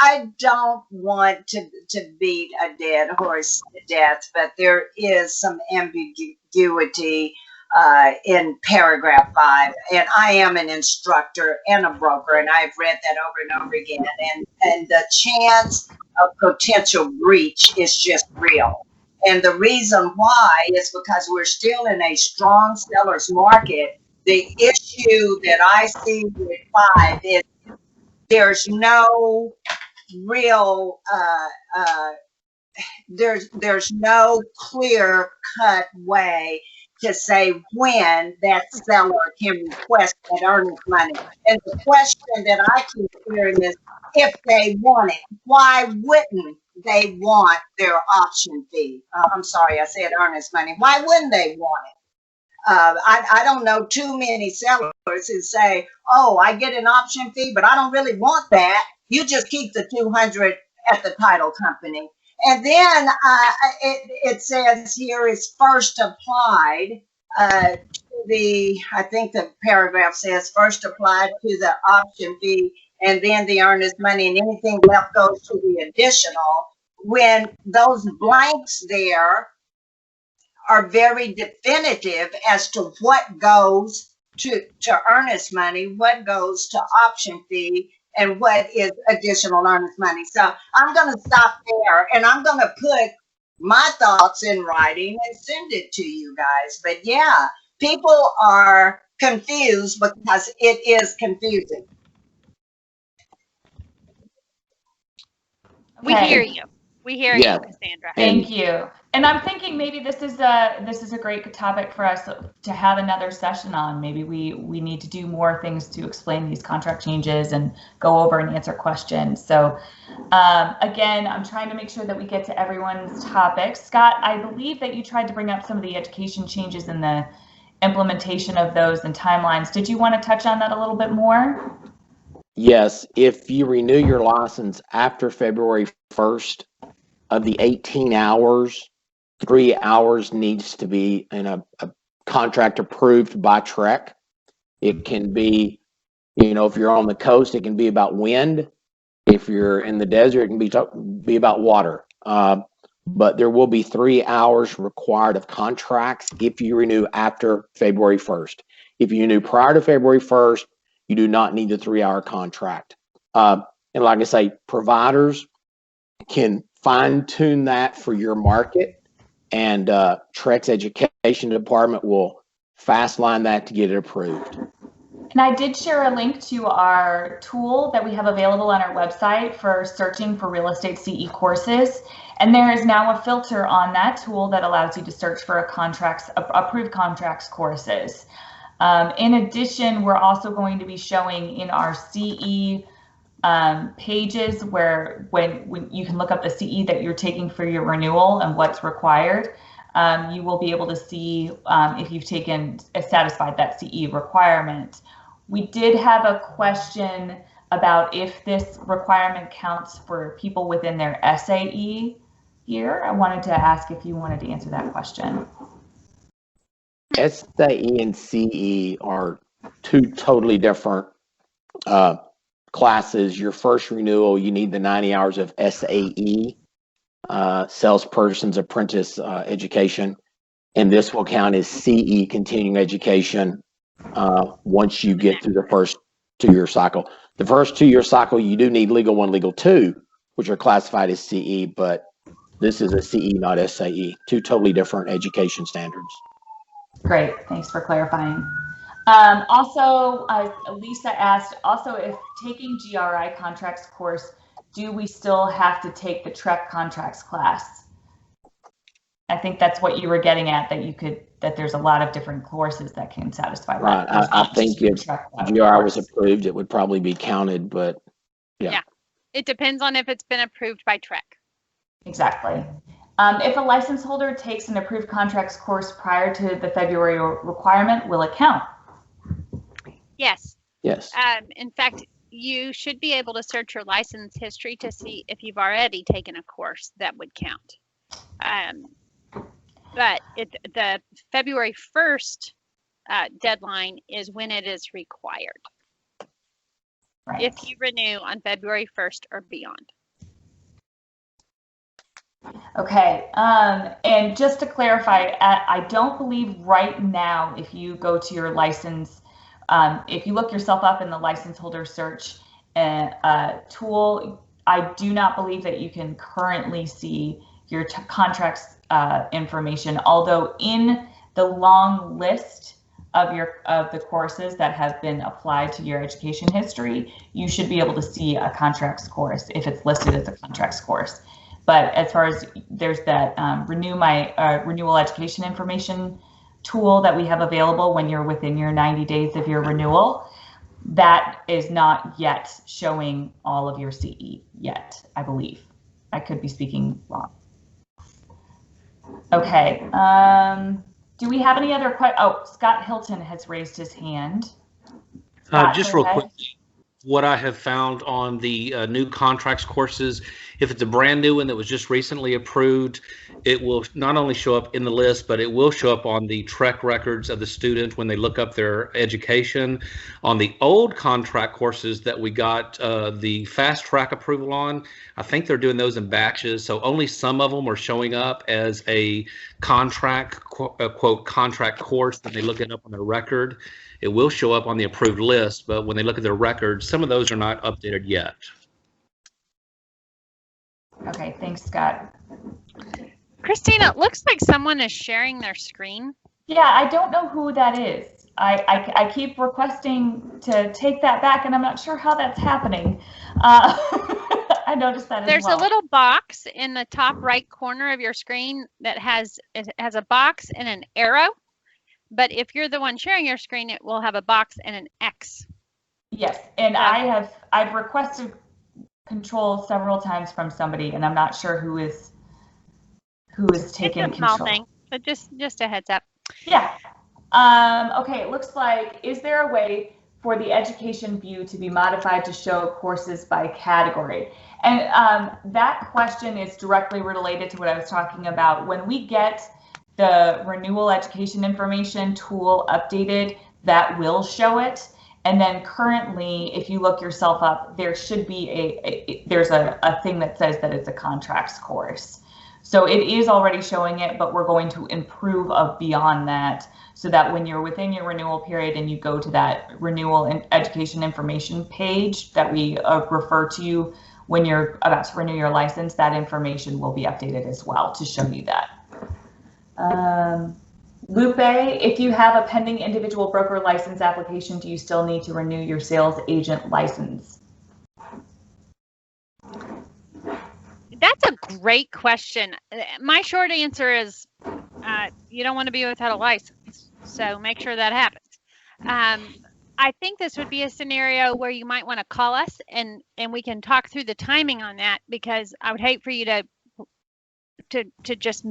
K: I don't want to beat a dead horse to death, but there is some ambiguity in paragraph 5, and I am an instructor and a broker, and I've read that over and over again, and the chance of potential breach is just real. And the reason why is because we're still in a strong seller's market. The issue that I see with 5 is there's no real, there's no clear cut way to say when that seller can request that earnest money. And the question that I keep hearing is, if they want it, why wouldn't they want their option fee? I'm sorry, I said earnest money. Why wouldn't they want it? I don't know too many sellers who say, oh, I get an option fee, but I don't really want that. You just keep the $200 at the title company. And then it says here is first applied to the, I think the paragraph says first applied to the option fee and then the earnest money, and anything left goes to the additional. When those blanks there are very definitive as to what goes to earnest money, what goes to option fee, and what is additional earnest money. So I'm going to stop there, and I'm going to put my thoughts in writing and send it to you guys. But yeah, people are confused because it is confusing.
C: We hear you. We hear you, Cassandra.
A: Thank you. And I'm thinking maybe this is a great topic for us to have another session on. Maybe we need to do more things to explain these contract changes and go over and answer questions. So again, I'm trying to make sure that we get to everyone's topics. Scott, I believe that you tried to bring up some of the education changes and the implementation of those and timelines. Did you want to touch on that a little bit more?
B: Yes, if you renew your license after February 1st, of the 18 hours, 3 hours needs to be in a contract approved by TREC. It can be, you know, if you're on the coast, it can be about wind. If you're in the desert, it can be about water. But there will be 3 hours required of contracts if you renew after February 1st. If you renew prior to February 1st, you do not need the 3-hour contract. And like I say, providers can fine-tune that for your market, and TREC's education department will fast line that to get it approved.
A: And I did share a link to our tool that we have available on our website for searching for real estate CE courses. And there is now a filter on that tool that allows you to search for approved contracts courses. In addition, we're also going to be showing in our CE pages where when you can look up the CE that you're taking for your renewal and what's required. You will be able to see if you've satisfied that CE requirement. We did have a question about if this requirement counts for people within their SAE here. I wanted to ask if you wanted to answer that question.
B: SAE and CE are two totally different classes. Your first renewal, you need the 90 hours of SAE, salesperson's apprentice education, and this will count as CE, continuing education, once you get through the first 2-year cycle. The first 2-year cycle, you do need Legal 1, Legal 2, which are classified as CE, but this is a CE, not SAE. Two totally different education standards.
A: Great, thanks for clarifying. Also, Lisa asked, if taking GRI contracts course, do we still have to take the TREC contracts class? I think that's what you were getting at, that there's a lot of different courses that can satisfy that.
B: Right, I think if GRI was approved, it would probably be counted, but yeah.
C: It depends on if it's been approved by TREC.
A: Exactly. If a license holder takes an approved contracts course prior to the February requirement, will it count?
C: Yes.
B: Yes.
C: In fact, you should be able to search your license history to see if you've already taken a course that would count. But the February 1st deadline is when it is required.
A: Right.
C: If you renew on February 1st or beyond.
A: Okay, and just to clarify, I don't believe right now, if you go to your license, if you look yourself up in the license holder search tool, I do not believe that you can currently see your contracts information, although in the long list of the courses that have been applied to your education history, you should be able to see a contracts course if it's listed as a contracts course. But as far as there's that renewal education information tool that we have available when you're within your 90 days of your renewal, that is not yet showing all of your CE yet, I believe. I could be speaking wrong. Okay, do we have any other questions? Oh, Scott Hilton has raised his hand. Scott,
L: just real quickly, what I have found on the new contracts courses, if it's a brand new one that was just recently approved, it will not only show up in the list, but it will show up on the TREC records of the student when they look up their education. On the old contract courses that we got the fast track approval on, I think they're doing those in batches, so only some of them are showing up as a contract, quote, contract course that they look it up on their record. It will show up on the approved list, but when they look at their records, some of those are not updated yet.
A: Okay, thanks, Scott.
C: Christina, it looks like someone is sharing their screen.
A: Yeah, I don't know who that is. I keep requesting to take that back, and I'm not sure how that's happening. I noticed that
C: There's
A: as well.
C: a little box in the top right corner of your screen that has a box and an arrow. But if you're the one sharing your screen, it will have a box and an X.
A: Yes, and I've requested control several times from somebody, and I'm not sure who is taking
C: It's a small
A: control.
C: thing, but just a heads up.
A: Yeah. Okay, it looks like, is there a way for the education view to be modified to show courses by category? And that question is directly related to what I was talking about. When we get the renewal education information tool updated, that will show it. And then currently, if you look yourself up, there should be there's a thing that says that it's a contracts course. So it is already showing it, but we're going to improve beyond that so that when you're within your renewal period and you go to that renewal and education information page that we refer to when you're about to renew your license, that information will be updated as well to show you that. Lupe, if you have a pending individual broker license application, do you still need to renew your sales agent license?
C: That's a great question. My short answer is you don't want to be without a license, so make sure that happens. I think this would be a scenario where you might want to call us and we can talk through the timing on that, because I would hate for you to just,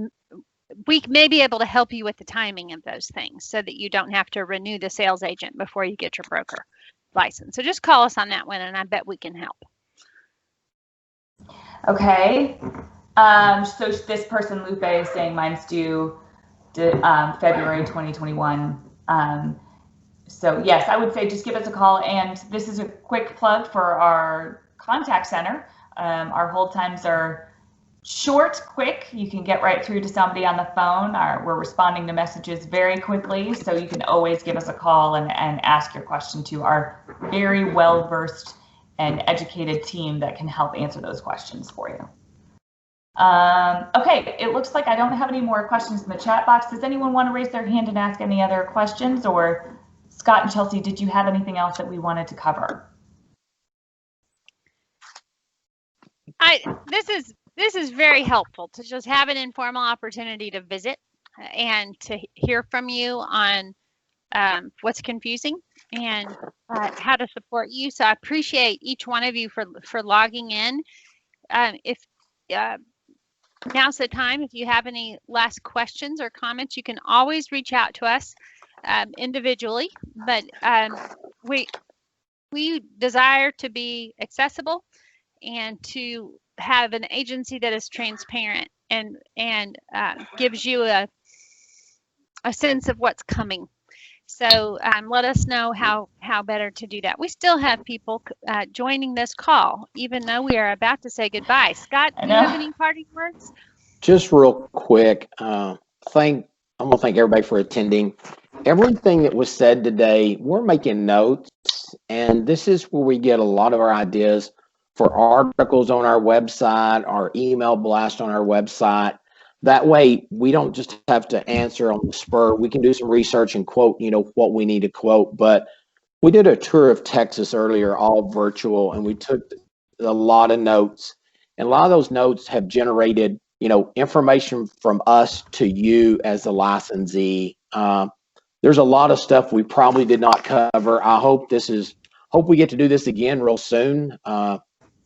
C: we may be able to help you with the timing of those things so that you don't have to renew the sales agent before you get your broker license. So just call us on that one and I bet we can help.
A: Okay. So this person, Lupe, is saying mine's due February 2021. So yes, I would say just give us a call. And this is a quick plug for our contact center. Our hold times are short, quick. You can get right through to somebody on the phone. We're responding to messages very quickly. So you can always give us a call and ask your question to our very well-versed and educated team that can help answer those questions for you. Okay, it looks like I don't have any more questions in the chat box. Does anyone want to raise their hand and ask any other questions? Or Scott and Chelsea, did you have anything else that we wanted to cover?
C: This is very helpful to just have an informal opportunity to visit and to hear from you on what's confusing and how to support you. So I appreciate each one of you for logging in. If now's the time, if you have any last questions or comments, you can always reach out to us individually, but we desire to be accessible and to have an agency that is transparent and gives you a sense of what's coming. So let us know how better to do that. We still have people joining this call, even though we are about to say goodbye. Scott, do you have any parting words?
B: Just real quick, I'm gonna thank everybody for attending. Everything that was said today, we're making notes, and this is where we get a lot of our ideas for articles on our website, our email blast on our website. That way, we don't just have to answer on the spur. We can do some research and quote, what we need to quote. But we did a tour of Texas earlier, all virtual, and we took a lot of notes. And a lot of those notes have generated, information from us to you as the licensee. There's a lot of stuff we probably did not cover. I hope we get to do this again real soon.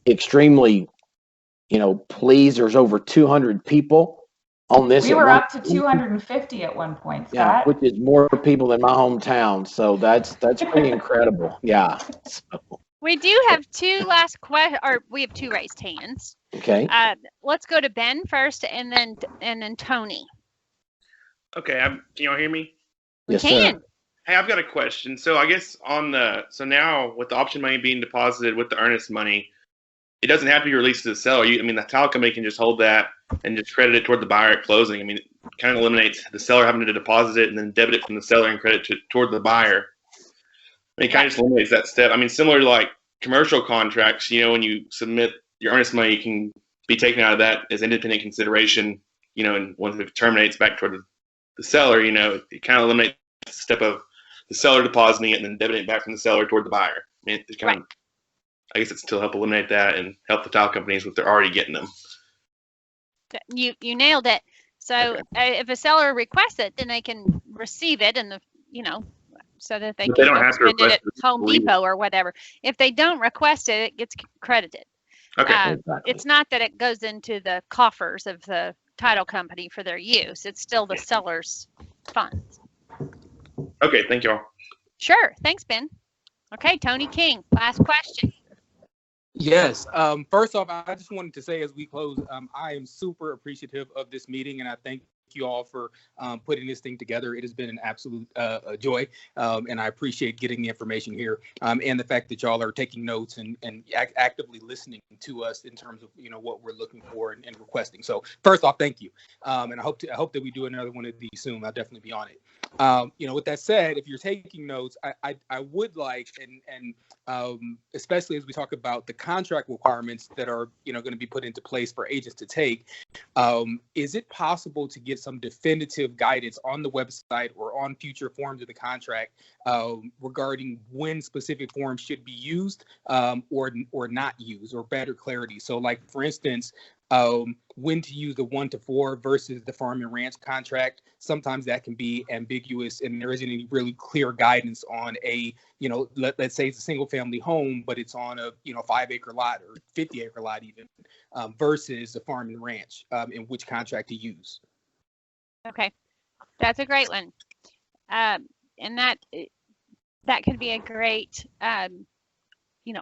B: Extremely, pleased. There's over 200 people on this.
A: We were up to 250 at one point, Scott.
B: Yeah, which is more people than my hometown. So that's pretty incredible. Yeah. So.
C: We do have two last questions, or we have two raised hands.
B: Okay.
M: Let's go to Ben first, and then Tony.
N: Okay. Can y'all hear me?
B: Yes,
C: can.
B: sir.
N: Hey, I've got a question. So I guess now with the option money being deposited with the earnest money, it doesn't have to be released to the seller. The title company can just hold that and just credit it toward the buyer at closing. It kind of eliminates the seller having to deposit it and then debit it from the seller and credit toward the buyer. It kind of just eliminates that step. Similar to like commercial contracts, when you submit your earnest money, you can be taken out of that as independent consideration, and once it terminates back toward the seller, it kind of eliminates the step of the seller depositing it and then debiting it back from the seller toward the buyer. It's kind of, I guess it's to help eliminate that and help the title companies with they're already getting them.
C: You nailed it. So if a seller requests it, then they can receive it and so that they can
N: don't have to
C: spend it at
N: request it.
C: Home Depot or whatever. If they don't request it, it gets credited.
N: Okay.
B: Exactly.
C: It's not that it goes into the coffers of the title company for their use. It's still the seller's funds.
N: Okay, thank y'all.
C: Sure. Thanks, Ben. Okay, Tony King, last question.
O: Yes. First off, I just wanted to say as we close, I am super appreciative of this meeting, and I thank you all for putting this thing together. It has been an absolute joy, and I appreciate getting the information here, and the fact that y'all are taking notes and actively listening to us in terms of what we're looking for and requesting. So first off, thank you, and I hope that we do another one of these soon. I'll definitely be on it. With that said, if you're taking notes, I would like, and especially as we talk about the contract requirements that are going to be put into place for agents to take, is it possible to get some definitive guidance on the website or on future forms of the contract regarding when specific forms should be used or not used, or better clarity? So like, for instance, when to use the 1-to-4 versus the farm and ranch contract. Sometimes that can be ambiguous and there isn't any really clear guidance on a, let's say it's a single family home, but it's on a, 5-acre lot or 50-acre lot even, versus the farm and ranch, in which contract to use.
C: Okay, that's a great one. And that could be a great,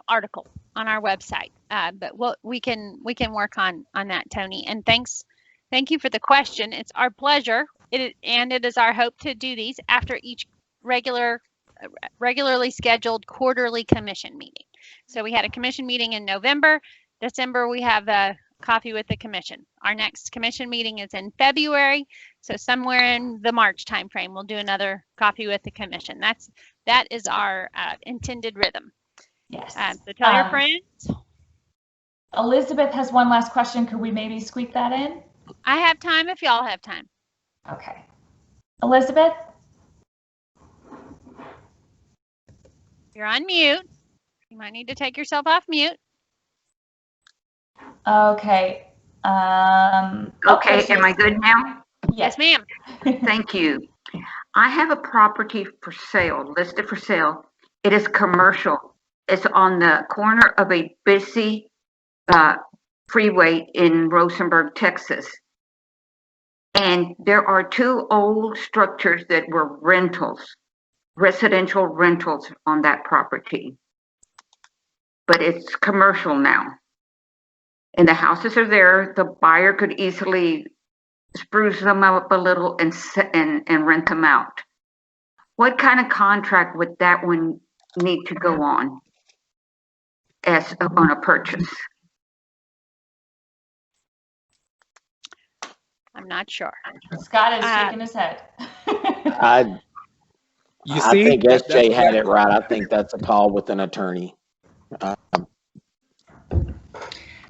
C: article on our website. But we can work on that, Tony. And thank you for the question. It's our pleasure. It is our hope to do these after each regularly scheduled quarterly commission meeting. So we had a commission meeting in November. December, we have a coffee with the commission. Our next commission meeting is in February. So somewhere in the March timeframe, we'll do another coffee with the commission. That is our intended rhythm.
A: Yes.
C: So tell your friends.
A: Elizabeth has one last question. Could we maybe squeak that in?
C: I have time if y'all have time.
A: Okay. Elizabeth?
C: You're on mute. You might need to take yourself off mute.
A: Okay.
P: Okay, am I good now?
C: Yes, ma'am.
P: Thank you. I have a property for sale, listed for sale. It is commercial. It's on the corner of a busy freeway in Rosenberg, Texas. And there are 2 old structures that were rentals, residential rentals on that property. But it's commercial now. And the houses are there. The buyer could easily spruce them up a little and rent them out. What kind of contract would that one need to go on as on a purchase?
C: I'm not sure.
A: Scott is shaking his head.
B: I think SJ had it right. I think that's a call with an attorney.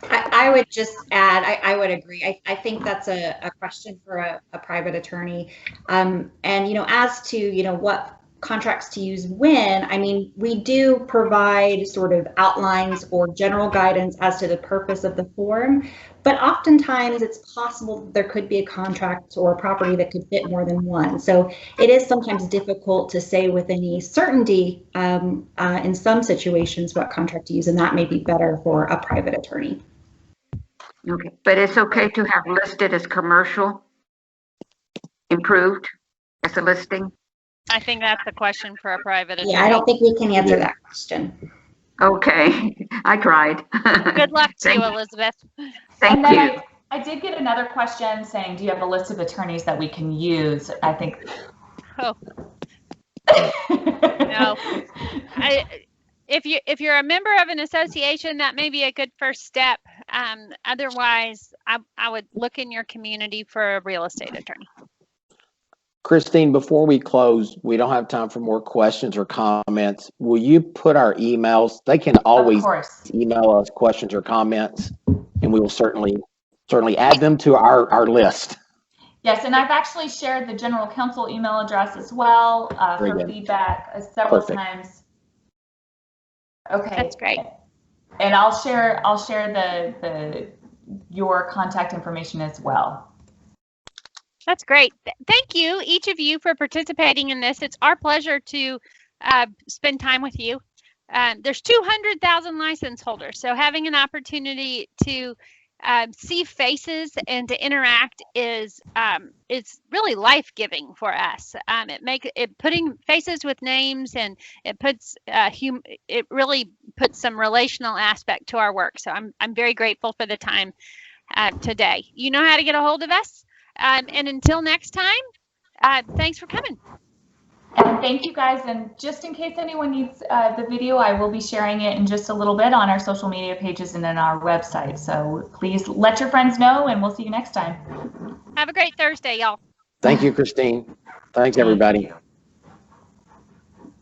F: I would just add, I would agree. I think that's a question for a private attorney. And, as to, what contracts to use when, I mean, we do provide sort of outlines or general guidance as to the purpose of the form, but oftentimes it's possible that there could be a contract or a property that could fit more than one. So it is sometimes difficult to say with any certainty in some situations what contract to use, and that may be better for a private attorney.
P: Okay, but it's okay to have listed as commercial, improved as a listing?
C: I think that's a question for a private attorney.
F: Yeah, I don't think we can answer that question.
P: Okay, I tried.
C: Good luck to you, Elizabeth.
P: Thank you.
A: I did get another question saying, do you have a list of attorneys that we can use? I think.
C: Oh. No. If you're a member of an association, that may be a good first step. Otherwise, I would look in your community for a real estate attorney.
B: Christine, before we close, we don't have time for more questions or comments. Will you put our emails? They can always email us questions or comments, and we will certainly add them to our list.
A: Yes, and I've actually shared the general counsel email address as well for feedback several times. Okay,
C: that's great.
A: And I'll share your contact information as well.
C: That's great. Thank you, each of you, for participating in this. It's our pleasure to spend time with you. There's 200,000 license holders, so having an opportunity to see faces and to interact is really life-giving for us. Putting faces with names, and it really puts some relational aspect to our work. So I'm very grateful for the time today. You know how to get a hold of us. And until next time, thanks for coming.
A: And thank you guys. And just in case anyone needs the video, I will be sharing it in just a little bit on our social media pages and on our website. So please let your friends know, and we'll see you next time.
C: Have a great Thursday, y'all.
B: Thank you, Christine. Thanks, everybody.